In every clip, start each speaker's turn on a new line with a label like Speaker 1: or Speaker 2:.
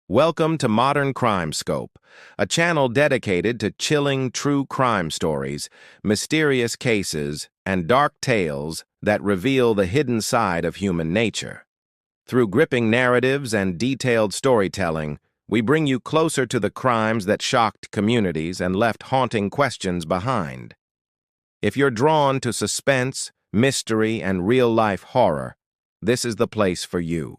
Speaker 1: Welcome to Modern Crime Scope, a channel dedicated to chilling true crime stories, mysterious cases, and dark tales that reveal the hidden side of human nature. Through gripping narratives and detailed storytelling, we bring you closer to the crimes that shocked communities and left haunting questions behind. If you're drawn to suspense, mystery, and real-life horror, this is the place for you.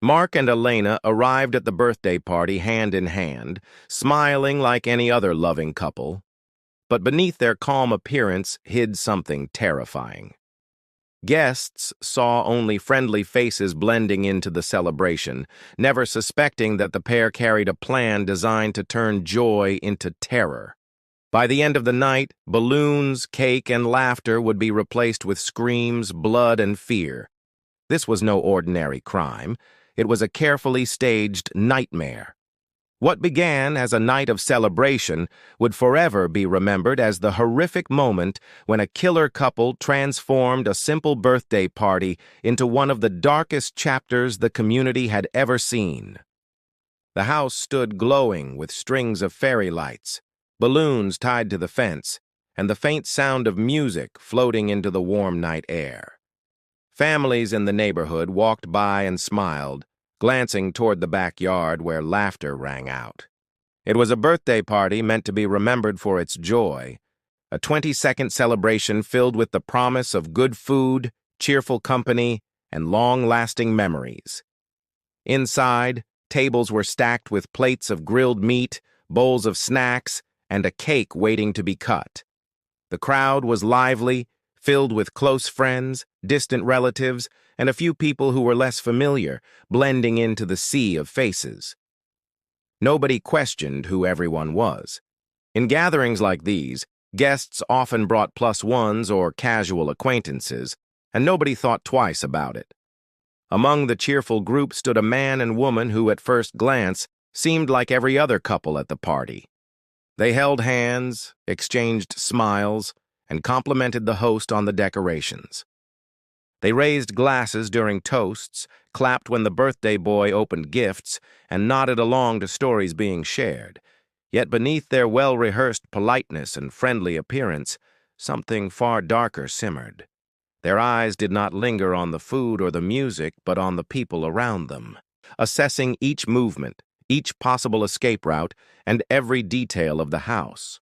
Speaker 1: Mark and Elena arrived at the birthday party hand in hand, smiling like any other loving couple. But beneath their calm appearance hid something terrifying. Guests saw only friendly faces blending into the celebration, never suspecting that the pair carried a plan designed to turn joy into terror. By the end of the night, balloons, cake, and laughter would be replaced with screams, blood, and fear. This was no ordinary crime. It was a carefully staged nightmare. What began as a night of celebration would forever be remembered as the horrific moment when a killer couple transformed a simple birthday party into one of the darkest chapters the community had ever seen. The house stood glowing with strings of fairy lights, balloons tied to the fence, and the faint sound of music floating into the warm night air. Families in the neighborhood walked by and smiled, glancing toward the backyard where laughter rang out. It was a birthday party meant to be remembered for its joy, a 20-second celebration filled with the promise of good food, cheerful company, and long-lasting memories. Inside, tables were stacked with plates of grilled meat, bowls of snacks, and a cake waiting to be cut. The crowd was lively, filled with close friends, distant relatives, and a few people who were less familiar, blending into the sea of faces. Nobody questioned who everyone was. In gatherings like these, guests often brought +1s or casual acquaintances, and nobody thought twice about it. Among the cheerful group stood a man and woman who, at first glance, seemed like every other couple at the party. They held hands, exchanged smiles, and complimented the host on the decorations. They raised glasses during toasts, clapped when the birthday boy opened gifts, and nodded along to stories being shared. Yet beneath their well-rehearsed politeness and friendly appearance, something far darker simmered. Their eyes did not linger on the food or the music, but on the people around them, assessing each movement, each possible escape route, and every detail of the house.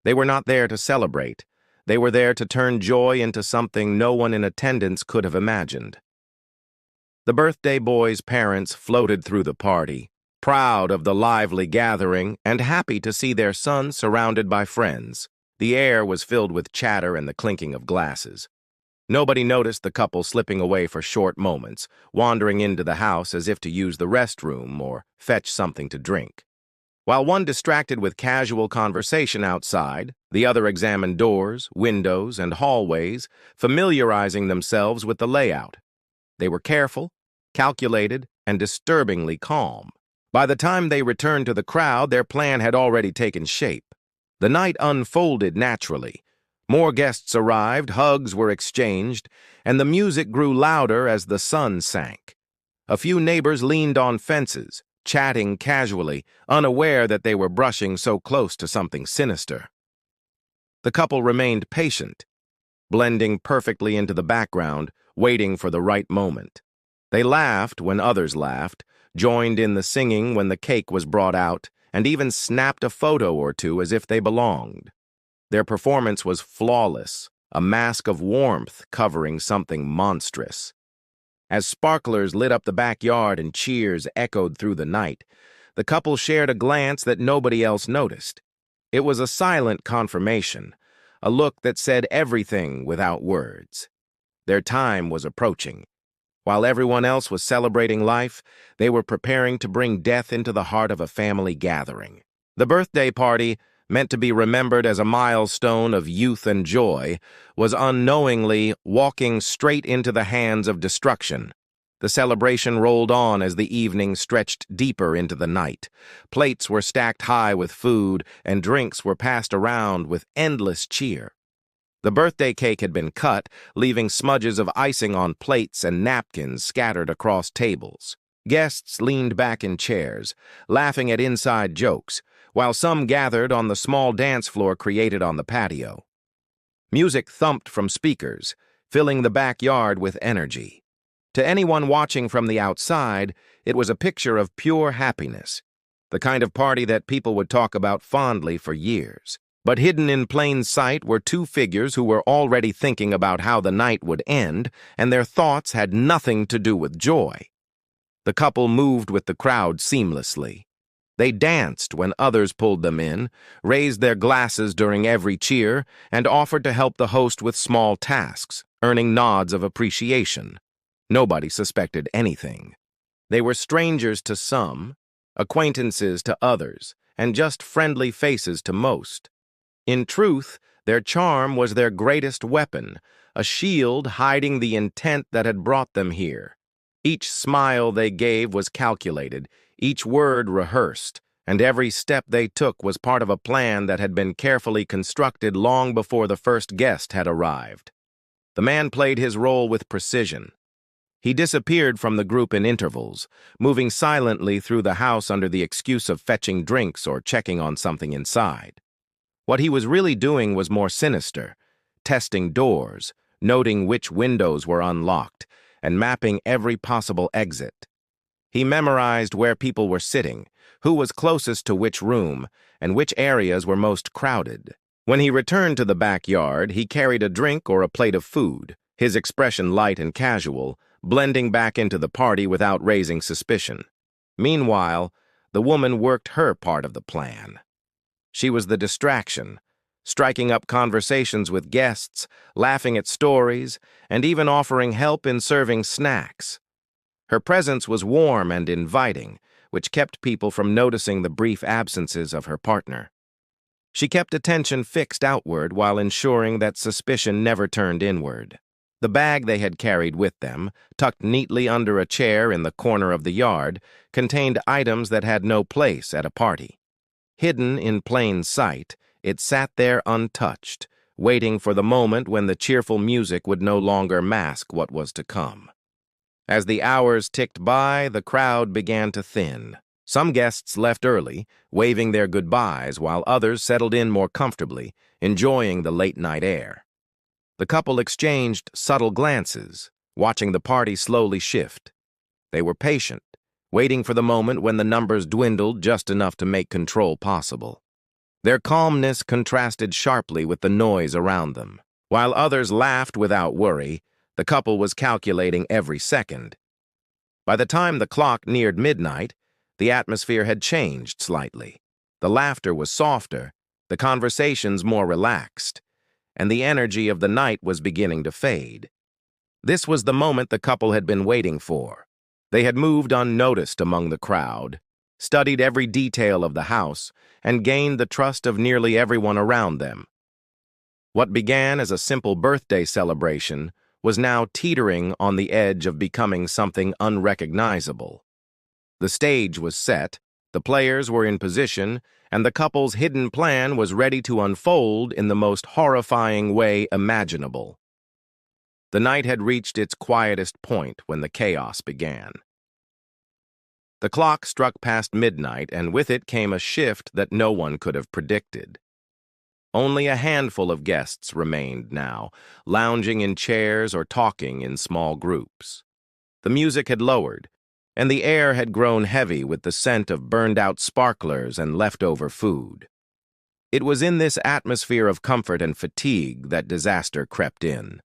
Speaker 1: They were not there to celebrate. They were there to turn joy into something no one in attendance could have imagined. The birthday boy's parents floated through the party, proud of the lively gathering and happy to see their son surrounded by friends. The air was filled with chatter and the clinking of glasses. Nobody noticed the couple slipping away for short moments, wandering into the house as if to use the restroom or fetch something to drink. While one distracted with casual conversation outside, the other examined doors, windows, and hallways, familiarizing themselves with the layout. They were careful, calculated, and disturbingly calm. By the time they returned to the crowd, their plan had already taken shape. The night unfolded naturally. More guests arrived, hugs were exchanged, and the music grew louder as the sun sank. A few neighbors leaned on fences, chatting casually, unaware that they were brushing so close to something sinister. The couple remained patient, blending perfectly into the background, waiting for the right moment. They laughed when others laughed, joined in the singing when the cake was brought out, and even snapped a photo or two as if they belonged. Their performance was flawless, a mask of warmth covering something monstrous. As sparklers lit up the backyard and cheers echoed through the night, the couple shared a glance that nobody else noticed. It was a silent confirmation, a look that said everything without words. Their time was approaching. While everyone else was celebrating life, they were preparing to bring death into the heart of a family gathering. The birthday party, meant to be remembered as a milestone of youth and joy, was unknowingly walking straight into the hands of destruction. The celebration rolled on as the evening stretched deeper into the night. Plates were stacked high with food, and drinks were passed around with endless cheer. The birthday cake had been cut, leaving smudges of icing on plates and napkins scattered across tables. Guests leaned back in chairs, laughing at inside jokes, while some gathered on the small dance floor created on the patio. Music thumped from speakers, filling the backyard with energy. To anyone watching from the outside, it was a picture of pure happiness, the kind of party that people would talk about fondly for years. But hidden in plain sight were two figures who were already thinking about how the night would end, and their thoughts had nothing to do with joy. The couple moved with the crowd seamlessly. They danced when others pulled them in, raised their glasses during every cheer, and offered to help the host with small tasks, earning nods of appreciation. Nobody suspected anything. They were strangers to some, acquaintances to others, and just friendly faces to most. In truth, their charm was their greatest weapon, a shield hiding the intent that had brought them here. Each smile they gave was calculated, each word rehearsed, and every step they took was part of a plan that had been carefully constructed long before the first guest had arrived. The man played his role with precision. He disappeared from the group in intervals, moving silently through the house under the excuse of fetching drinks or checking on something inside. What he was really doing was more sinister, testing doors, noting which windows were unlocked, and mapping every possible exit. He memorized where people were sitting, who was closest to which room, and which areas were most crowded. When he returned to the backyard, he carried a drink or a plate of food, his expression light and casual, blending back into the party without raising suspicion. Meanwhile, the woman worked her part of the plan. She was the distraction, striking up conversations with guests, laughing at stories, and even offering help in serving snacks. Her presence was warm and inviting, which kept people from noticing the brief absences of her partner. She kept attention fixed outward while ensuring that suspicion never turned inward. The bag they had carried with them, tucked neatly under a chair in the corner of the yard, contained items that had no place at a party. Hidden in plain sight, it sat there untouched, waiting for the moment when the cheerful music would no longer mask what was to come. As the hours ticked by, the crowd began to thin. Some guests left early, waving their goodbyes, while others settled in more comfortably, enjoying the late-night air. The couple exchanged subtle glances, watching the party slowly shift. They were patient, waiting for the moment when the numbers dwindled just enough to make control possible. Their calmness contrasted sharply with the noise around them. While others laughed without worry, the couple was calculating every second. By the time the clock neared midnight, the atmosphere had changed slightly. The laughter was softer, the conversations more relaxed, and the energy of the night was beginning to fade. This was the moment the couple had been waiting for. They had moved unnoticed among the crowd, studied every detail of the house, and gained the trust of nearly everyone around them. What began as a simple birthday celebration was now teetering on the edge of becoming something unrecognizable. The stage was set, the players were in position, and the couple's hidden plan was ready to unfold in the most horrifying way imaginable. The night had reached its quietest point when the chaos began. The clock struck past midnight, and with it came a shift that no one could have predicted. Only a handful of guests remained now, lounging in chairs or talking in small groups. The music had lowered, and the air had grown heavy with the scent of burned-out sparklers and leftover food. It was in this atmosphere of comfort and fatigue that disaster crept in.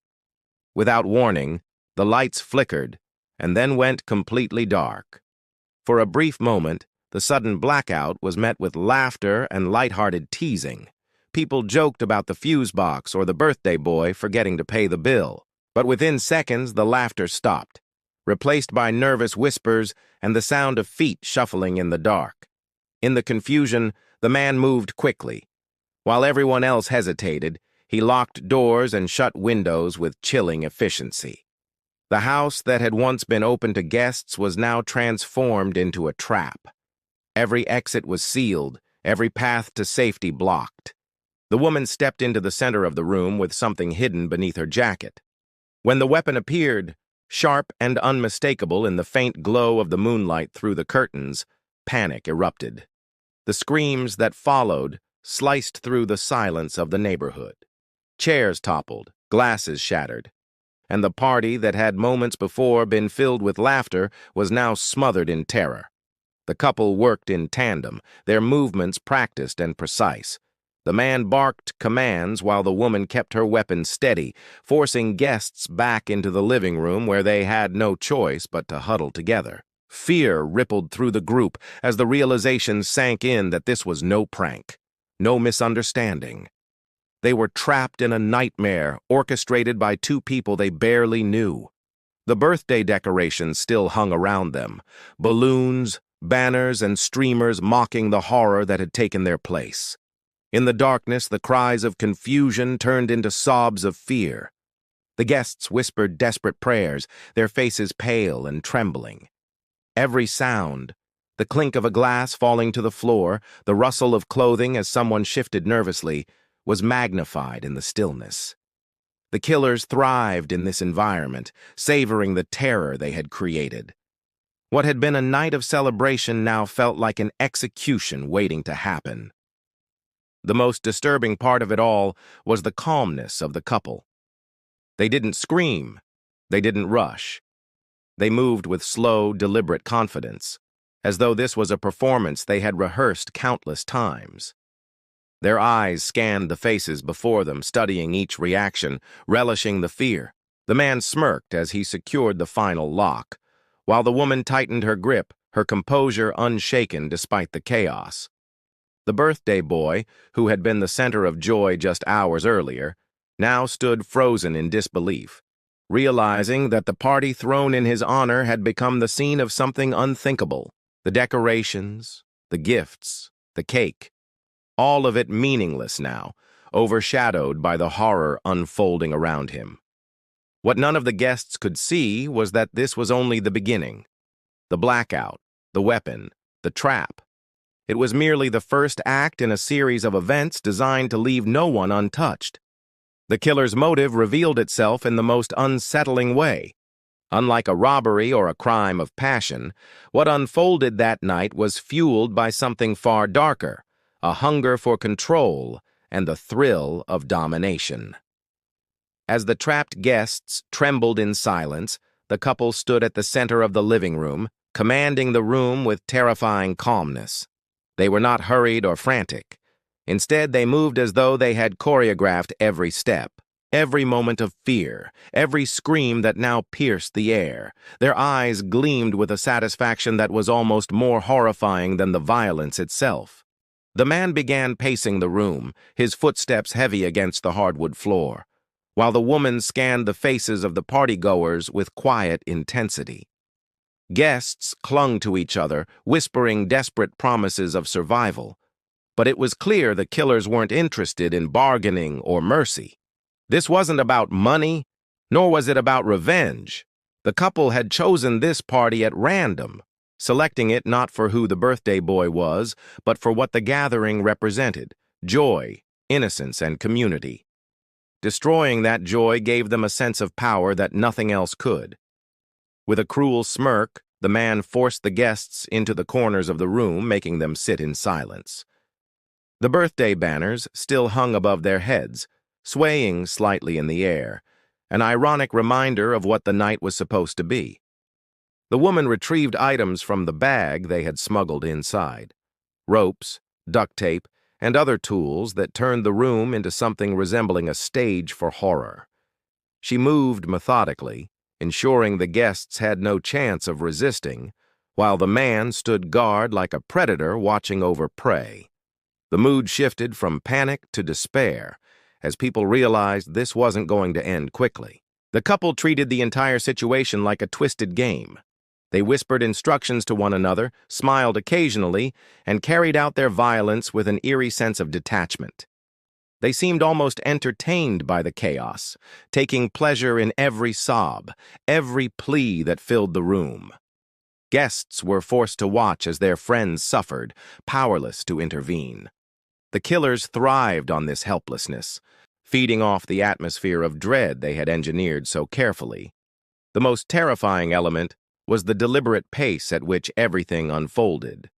Speaker 1: Without warning, the lights flickered and then went completely dark. For a brief moment, the sudden blackout was met with laughter and light-hearted teasing. People joked about the fuse box or the birthday boy forgetting to pay the bill. But within seconds, the laughter stopped, replaced by nervous whispers and the sound of feet shuffling in the dark. In the confusion, the man moved quickly. While everyone else hesitated, he locked doors and shut windows with chilling efficiency. The house that had once been open to guests was now transformed into a trap. Every exit was sealed, every path to safety blocked. The woman stepped into the center of the room with something hidden beneath her jacket. When the weapon appeared, Sharp and unmistakable in the faint glow of the moonlight through the curtains, panic erupted. The screams that followed sliced through the silence of the neighborhood. Chairs toppled, glasses shattered, and the party that had moments before been filled with laughter was now smothered in terror. The couple worked in tandem, their movements practiced and precise. The man barked commands while the woman kept her weapon steady, forcing guests back into the living room where they had no choice but to huddle together. Fear rippled through the group as the realization sank in that this was no prank, no misunderstanding. They were trapped in a nightmare orchestrated by two people they barely knew. The birthday decorations still hung around them, balloons, banners, and streamers mocking the horror that had taken their place. In the darkness, the cries of confusion turned into sobs of fear. The guests whispered desperate prayers, their faces pale and trembling. Every sound, the clink of a glass falling to the floor, the rustle of clothing as someone shifted nervously, was magnified in the stillness. The killers thrived in this environment, savoring the terror they had created. What had been a night of celebration now felt like an execution waiting to happen. The most disturbing part of it all was the calmness of the couple. They didn't scream. They didn't rush. They moved with slow, deliberate confidence, as though this was a performance they had rehearsed countless times. Their eyes scanned the faces before them, studying each reaction, relishing the fear. The man smirked as he secured the final lock, while the woman tightened her grip, her composure unshaken despite the chaos. The birthday boy, who had been the center of joy just hours earlier, now stood frozen in disbelief, realizing that the party thrown in his honor had become the scene of something unthinkable. The decorations, the gifts, the cake, all of it meaningless now, overshadowed by the horror unfolding around him. What none of the guests could see was that this was only the beginning. The blackout, the weapon, the trap. It was merely the first act in a series of events designed to leave no one untouched. The killer's motive revealed itself in the most unsettling way. Unlike a robbery or a crime of passion, what unfolded that night was fueled by something far darker, a hunger for control and the thrill of domination. As the trapped guests trembled in silence, the couple stood at the center of the living room, commanding the room with terrifying calmness. They were not hurried or frantic. Instead, they moved as though they had choreographed every step, every moment of fear, every scream that now pierced the air. Their eyes gleamed with a satisfaction that was almost more horrifying than the violence itself. The man began pacing the room, his footsteps heavy against the hardwood floor, while the woman scanned the faces of the partygoers with quiet intensity. Guests clung to each other, whispering desperate promises of survival. But it was clear the killers weren't interested in bargaining or mercy. This wasn't about money, nor was it about revenge. The couple had chosen this party at random, selecting it not for who the birthday boy was, but for what the gathering represented: joy, innocence, and community. Destroying that joy gave them a sense of power that nothing else could. With a cruel smirk, the man forced the guests into the corners of the room, making them sit in silence. The birthday banners still hung above their heads, swaying slightly in the air, an ironic reminder of what the night was supposed to be. The woman retrieved items from the bag they had smuggled inside: ropes, duct tape, and other tools that turned the room into something resembling a stage for horror. She moved methodically, ensuring the guests had no chance of resisting, while the man stood guard like a predator watching over prey. The mood shifted from panic to despair as people realized this wasn't going to end quickly. The couple treated the entire situation like a twisted game. They whispered instructions to one another, smiled occasionally, and carried out their violence with an eerie sense of detachment. They seemed almost entertained by the chaos, taking pleasure in every sob, every plea that filled the room. Guests were forced to watch as their friends suffered, powerless to intervene. The killers thrived on this helplessness, feeding off the atmosphere of dread they had engineered so carefully. The most terrifying element was the deliberate pace at which everything unfolded.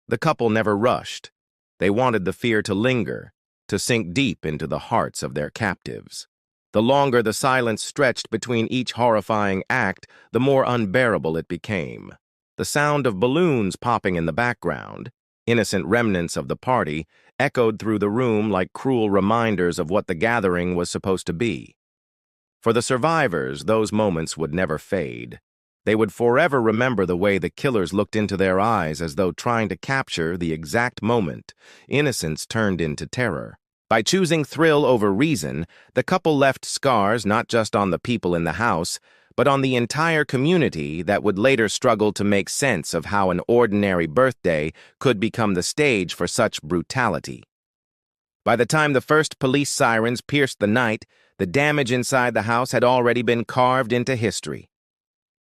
Speaker 1: The couple never rushed. They wanted the fear to linger, to sink deep into the hearts of their captives. The longer the silence stretched between each horrifying act, the more unbearable it became. The sound of balloons popping in the background, innocent remnants of the party, echoed through the room like cruel reminders of what the gathering was supposed to be. For the survivors, those moments would never fade. They would forever remember the way the killers looked into their eyes as though trying to capture the exact moment innocence turned into terror. By choosing thrill over reason, the couple left scars not just on the people in the house, but on the entire community that would later struggle to make sense of how an ordinary birthday could become the stage for such brutality. By the time the first police sirens pierced the night, the damage inside the house had already been carved into history.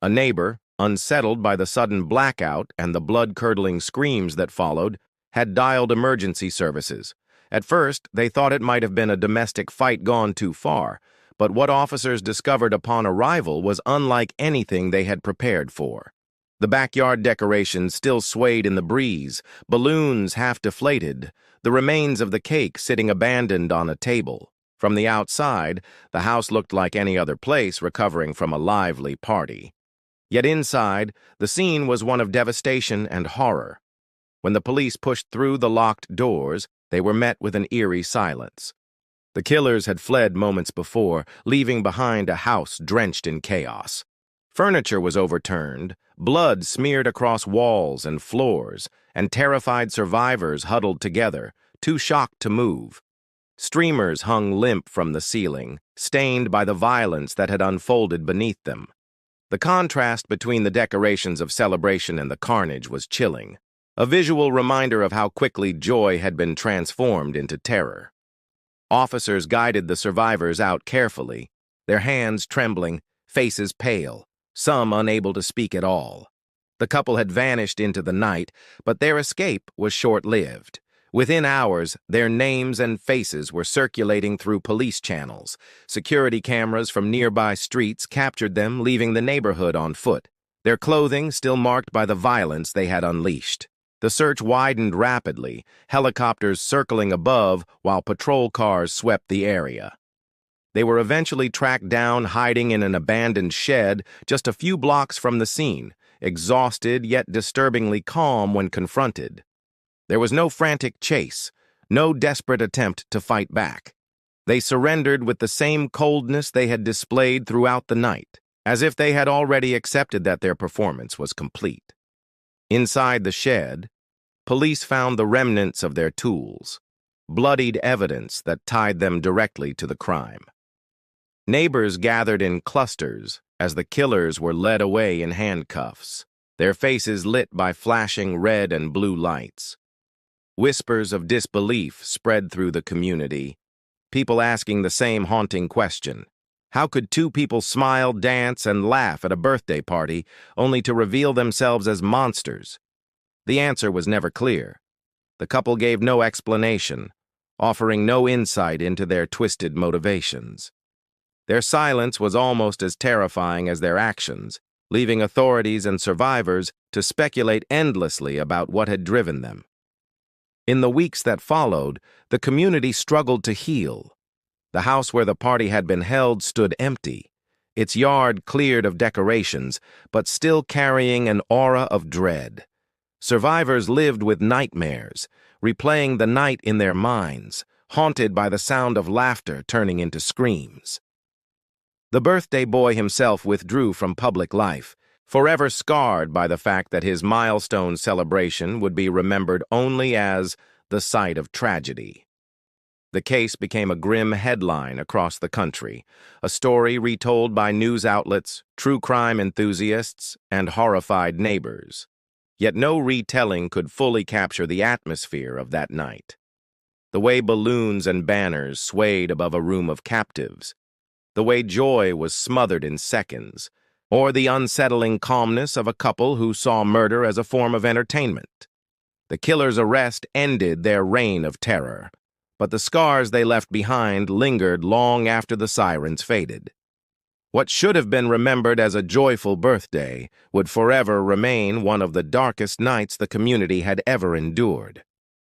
Speaker 1: A neighbor, unsettled by the sudden blackout and the blood-curdling screams that followed, had dialed emergency services. At first, they thought it might have been a domestic fight gone too far, but what officers discovered upon arrival was unlike anything they had prepared for. The backyard decorations still swayed in the breeze, balloons half deflated, the remains of the cake sitting abandoned on a table. From the outside, the house looked like any other place recovering from a lively party. Yet inside, the scene was one of devastation and horror. When the police pushed through the locked doors, they were met with an eerie silence. The killers had fled moments before, leaving behind a house drenched in chaos. Furniture was overturned, blood smeared across walls and floors, and terrified survivors huddled together, too shocked to move. Streamers hung limp from the ceiling, stained by the violence that had unfolded beneath them. The contrast between the decorations of celebration and the carnage was chilling, a visual reminder of how quickly joy had been transformed into terror. Officers guided the survivors out carefully, their hands trembling, faces pale, some unable to speak at all. The couple had vanished into the night, but their escape was short-lived. Within hours, their names and faces were circulating through police channels. Security cameras from nearby streets captured them, leaving the neighborhood on foot, their clothing still marked by the violence they had unleashed. The search widened rapidly, helicopters circling above while patrol cars swept the area. They were eventually tracked down, hiding in an abandoned shed just a few blocks from the scene, exhausted yet disturbingly calm when confronted. There was no frantic chase, no desperate attempt to fight back. They surrendered with the same coldness they had displayed throughout the night, as if they had already accepted that their performance was complete. Inside the shed, police found the remnants of their tools, bloodied evidence that tied them directly to the crime. Neighbors gathered in clusters as the killers were led away in handcuffs, their faces lit by flashing red and blue lights. Whispers of disbelief spread through the community, people asking the same haunting question. How could two people smile, dance, and laugh at a birthday party only to reveal themselves as monsters? The answer was never clear. The couple gave no explanation, offering no insight into their twisted motivations. Their silence was almost as terrifying as their actions, leaving authorities and survivors to speculate endlessly about what had driven them. In the weeks that followed, the community struggled to heal. The house where the party had been held stood empty, its yard cleared of decorations, but still carrying an aura of dread. Survivors lived with nightmares, replaying the night in their minds, haunted by the sound of laughter turning into screams. The birthday boy himself withdrew from public life, forever scarred by the fact that his milestone celebration would be remembered only as the site of tragedy. The case became a grim headline across the country, a story retold by news outlets, true crime enthusiasts, and horrified neighbors. Yet no retelling could fully capture the atmosphere of that night. The way balloons and banners swayed above a room of captives, the way joy was smothered in seconds, or the unsettling calmness of a couple who saw murder as a form of entertainment. The killer's arrest ended their reign of terror, but the scars they left behind lingered long after the sirens faded. What should have been remembered as a joyful birthday would forever remain one of the darkest nights the community had ever endured.